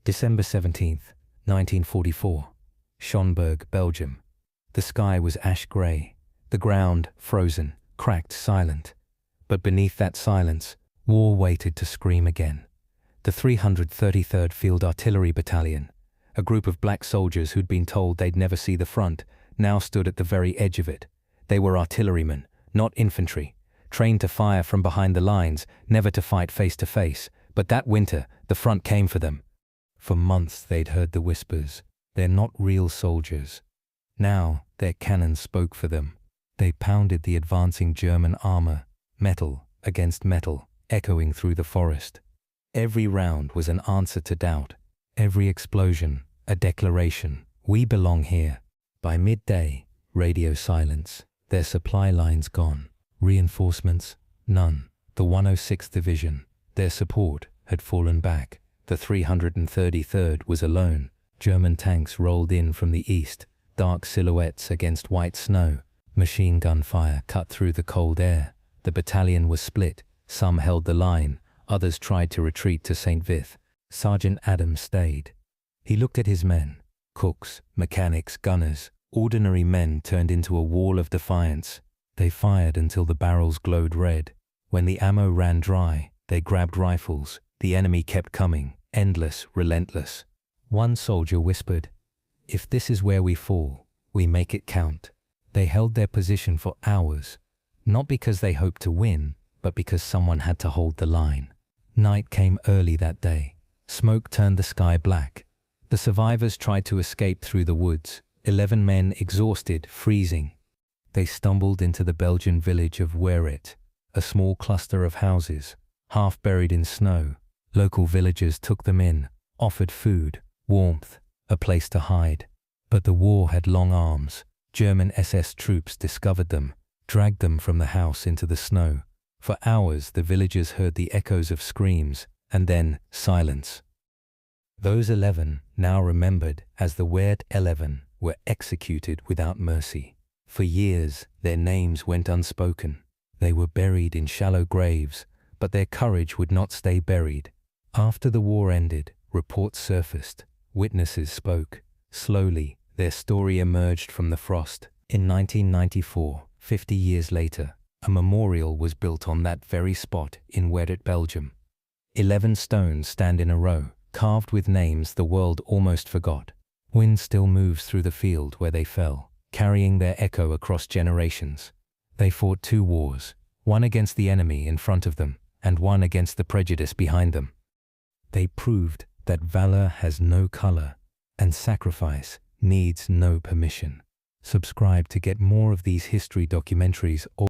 December 17th, 1944. Shonberg, Belgium. The sky was ash-grey, the ground frozen, cracked, silent. But beneath that silence, war waited to scream again. The 333rd Field Artillery Battalion, a group of black soldiers who'd been told they'd never see the front, now stood at the very edge of it. They were artillerymen, not infantry, trained to fire from behind the lines, never to fight face to face. But that winter, the front came for them. For months they'd heard the whispers, "They're not real soldiers." Now their cannons spoke for them. They pounded the advancing German armor, metal against metal, echoing through the forest. Every round was an answer to doubt, every explosion a declaration, "We belong here." By midday, radio silence, their supply lines gone, reinforcements none. The 106th Division, their support, had fallen back. The 333rd was alone. German tanks rolled in from the east, dark silhouettes against white snow. Machine gun fire cut through the cold air. The battalion was split. Some held the line, others tried to retreat to St. Vith. Sergeant Adams stayed. He looked at his men, cooks, mechanics, gunners. Ordinary men turned into a wall of defiance. They fired until the barrels glowed red. When the ammo ran dry, they grabbed rifles. The enemy kept coming, endless, relentless. One soldier whispered, "If this is where we fall, we make it count." They held their position for hours, not because they hoped to win, but because someone had to hold the line. Night came early that day. Smoke turned the sky black. The survivors tried to escape through the woods, 11 men exhausted, freezing. They stumbled into the Belgian village of Wereth, a small cluster of houses, half buried in snow. Local villagers took them in, offered food, warmth, a place to hide. But the war had long arms. German SS troops discovered them, dragged them from the house into the snow. For hours the villagers heard the echoes of screams, and then silence. Those 11, now remembered as the Wereth 11, were executed without mercy. For years their names went unspoken. They were buried in shallow graves, but their courage would not stay buried. After the war ended, reports surfaced, witnesses spoke. Slowly, their story emerged from the frost. In 1994, 50 years later, a memorial was built on that very spot in Wereth, Belgium. 11 stones stand in a row, carved with names the world almost forgot. Wind still moves through the field where they fell, carrying their echo across generations. They fought 2 wars, one against the enemy in front of them, and one against the prejudice behind them. They proved that valor has no color, and sacrifice needs no permission. Subscribe to get more of these history documentaries.